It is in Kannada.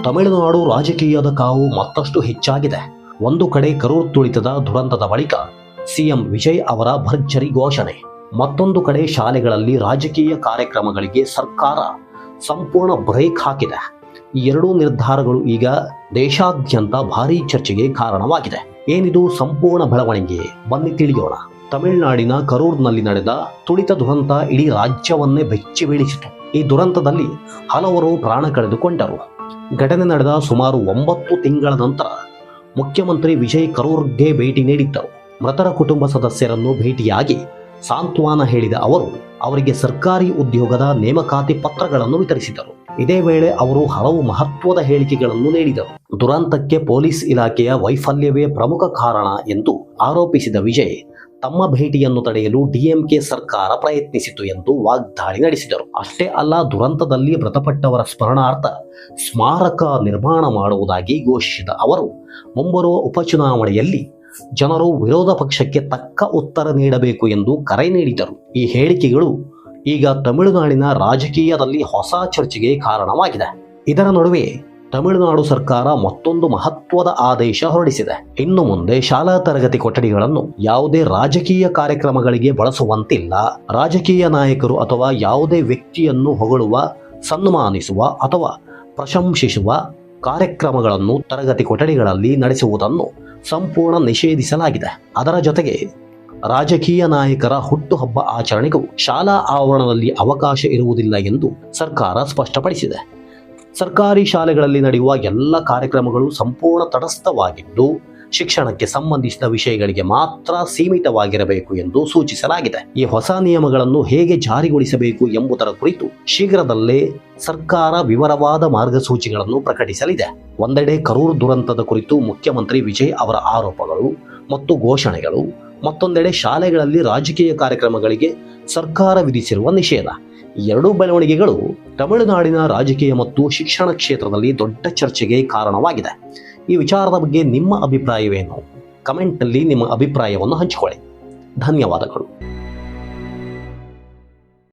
ತಮಿಳುನಾಡು ರಾಜಕೀಯದ ಕಾವು ಮತ್ತಷ್ಟು ಹೆಚ್ಚಾಗಿದೆ. ಒಂದು ಕಡೆ ಕರೂರ್ ತುಳಿತದ ದುರಂತದ ಬಳಿಕ ಸಿಎಂ ವಿಜಯ್ ಅವರ ಭರ್ಜರಿ ಘೋಷಣೆ, ಮತ್ತೊಂದು ಕಡೆ ಶಾಲೆಗಳಲ್ಲಿ ರಾಜಕೀಯ ಕಾರ್ಯಕ್ರಮಗಳಿಗೆ ಸರ್ಕಾರ ಸಂಪೂರ್ಣ ಬ್ರೇಕ್ ಹಾಕಿದೆ. ಈ ಎರಡೂ ನಿರ್ಧಾರಗಳು ಈಗ ದೇಶಾದ್ಯಂತ ಭಾರೀ ಚರ್ಚೆಗೆ ಕಾರಣವಾಗಿದೆ. ಏನಿದು ಸಂಪೂರ್ಣ ಬೆಳವಣಿಗೆ? ಬನ್ನಿ ತಿಳಿಯೋಣ. ತಮಿಳುನಾಡಿನ ಕರೂರ್ನಲ್ಲಿ ನಡೆದ ತುಳಿತ ದುರಂತ ಇಡೀ ರಾಜ್ಯವನ್ನೇ ಬೆಚ್ಚಿ ಬೀಳಿಸಿತು. ಈ ದುರಂತದಲ್ಲಿ ಹಲವರು ಪ್ರಾಣ ಕಳೆದುಕೊಂಡರು. ಘಟನೆ ನಡೆದ ಸುಮಾರು 9 ತಿಂಗಳ ನಂತರ ಮುಖ್ಯಮಂತ್ರಿ ವಿಜಯ್ ಕರೂರ್ಗೆ ಭೇಟಿ ನೀಡಿದ್ದರು. ಮೃತರ ಕುಟುಂಬ ಸದಸ್ಯರನ್ನು ಭೇಟಿಯಾಗಿ ಸಾಂತ್ವನ ಹೇಳಿದ ಅವರು ಅವರಿಗೆ ಸರ್ಕಾರಿ ಉದ್ಯೋಗದ ನೇಮಕಾತಿ ಪತ್ರಗಳನ್ನು ವಿತರಿಸಿದರು. ಇದೇ ವೇಳೆ ಅವರು ಹಲವು ಮಹತ್ವದ ಹೇಳಿಕೆಗಳನ್ನು ನೀಡಿದರು. ದುರಂತಕ್ಕೆ ಪೊಲೀಸ್ ಇಲಾಖೆಯ ವೈಫಲ್ಯವೇ ಪ್ರಮುಖ ಕಾರಣ ಎಂದು ಆರೋಪಿಸಿದ ವಿಜಯ್ ತಮ್ಮ ಭೇಟಿಯನ್ನು ತಡೆಯಲು ಡಿಎಂಕೆ ಸರ್ಕಾರ ಪ್ರಯತ್ನಿಸಿತು ಎಂದು ವಾಗ್ದಾಳಿ ನಡೆಸಿದರು. ಅಷ್ಟೇ ಅಲ್ಲ, ದುರಂತದಲ್ಲಿ ಮೃತಪಟ್ಟವರ ಸ್ಮರಣಾರ್ಥ ಸ್ಮಾರಕ ನಿರ್ಮಾಣ ಮಾಡುವುದಾಗಿ ಘೋಷಿಸಿದ ಅವರು ಮುಂಬರುವ ಉಪಚುನಾವಣೆಯಲ್ಲಿ ಜನರು ವಿರೋಧ ಪಕ್ಷಕ್ಕೆ ತಕ್ಕ ಉತ್ತರ ನೀಡಬೇಕು ಎಂದು ಕರೆ ನೀಡಿದರು. ಈ ಹೇಳಿಕೆಗಳು ಈಗ ತಮಿಳುನಾಡಿನ ರಾಜಕೀಯದಲ್ಲಿ ಹೊಸ ಚರ್ಚೆಗೆ ಕಾರಣವಾಗಿದೆ. ಇದರ ನಡುವೆ ತಮಿಳುನಾಡು ಸರ್ಕಾರ ಮತ್ತೊಂದು ಮಹತ್ವದ ಆದೇಶ ಹೊರಡಿಸಿದೆ. ಇನ್ನು ಮುಂದೆ ಶಾಲಾ ತರಗತಿ ಕೊಠಡಿಗಳನ್ನು ಯಾವುದೇ ರಾಜಕೀಯ ಕಾರ್ಯಕ್ರಮಗಳಿಗೆ ಬಳಸುವಂತಿಲ್ಲ. ರಾಜಕೀಯ ನಾಯಕರು ಅಥವಾ ಯಾವುದೇ ವ್ಯಕ್ತಿಯನ್ನು ಹೊಗಳುವ, ಸನ್ಮಾನಿಸುವ ಅಥವಾ ಪ್ರಶಂಸಿಸುವ ಕಾರ್ಯಕ್ರಮಗಳನ್ನು ತರಗತಿ ಕೊಠಡಿಗಳಲ್ಲಿ ನಡೆಸುವುದನ್ನು ಸಂಪೂರ್ಣ ನಿಷೇಧಿಸಲಾಗಿದೆ. ಅದರ ಜೊತೆಗೆ ರಾಜಕೀಯ ನಾಯಕರ ಹುಟ್ಟುಹಬ್ಬ ಆಚರಣೆಗೂ ಶಾಲಾ ಆವರಣದಲ್ಲಿ ಅವಕಾಶ ಇರುವುದಿಲ್ಲ ಎಂದು ಸರ್ಕಾರ ಸ್ಪಷ್ಟಪಡಿಸಿದೆ. ಸರ್ಕಾರಿ ಶಾಲೆಗಳಲ್ಲಿ ನಡೆಯುವ ಎಲ್ಲ ಕಾರ್ಯಕ್ರಮಗಳು ಸಂಪೂರ್ಣ ತಟಸ್ಥವಾಗಿದ್ದು ಶಿಕ್ಷಣಕ್ಕೆ ಸಂಬಂಧಿಸಿದ ವಿಷಯಗಳಿಗೆ ಮಾತ್ರ ಸೀಮಿತವಾಗಿರಬೇಕು ಎಂದು ಸೂಚಿಸಲಾಗಿದೆ. ಈ ಹೊಸ ನಿಯಮಗಳನ್ನು ಹೇಗೆ ಜಾರಿಗೊಳಿಸಬೇಕು ಎಂಬುದರ ಕುರಿತು ಶೀಘ್ರದಲ್ಲೇ ಸರ್ಕಾರ ವಿವರವಾದ ಮಾರ್ಗಸೂಚಿಗಳನ್ನು ಪ್ರಕಟಿಸಲಿದೆ. ಒಂದೆಡೆ ಕರೂರ್ ದುರಂತದ ಕುರಿತು ಮುಖ್ಯಮಂತ್ರಿ ವಿಜಯ್ ಅವರ ಆರೋಪಗಳು ಮತ್ತು ಘೋಷಣೆಗಳು, ಮತ್ತೊಂದೆಡೆ ಶಾಲೆಗಳಲ್ಲಿ ರಾಜಕೀಯ ಕಾರ್ಯಕ್ರಮಗಳಿಗೆ ಸರ್ಕಾರ ವಿಧಿಸಿರುವ ನಿಷೇಧ. ಈ ಎರಡೂ ಬೆಳವಣಿಗೆಗಳು ತಮಿಳುನಾಡಿನ ರಾಜಕೀಯ ಮತ್ತು ಶಿಕ್ಷಣ ಕ್ಷೇತ್ರದಲ್ಲಿ ದೊಡ್ಡ ಚರ್ಚೆಗೆ ಕಾರಣವಾಗಿದೆ. ಈ ವಿಚಾರದ ಬಗ್ಗೆ ನಿಮ್ಮ ಅಭಿಪ್ರಾಯವೇನು? ಕಮೆಂಟ್ನಲ್ಲಿ ನಿಮ್ಮ ಅಭಿಪ್ರಾಯವನ್ನು ಹಂಚಿಕೊಳ್ಳಿ. ಧನ್ಯವಾದಗಳು.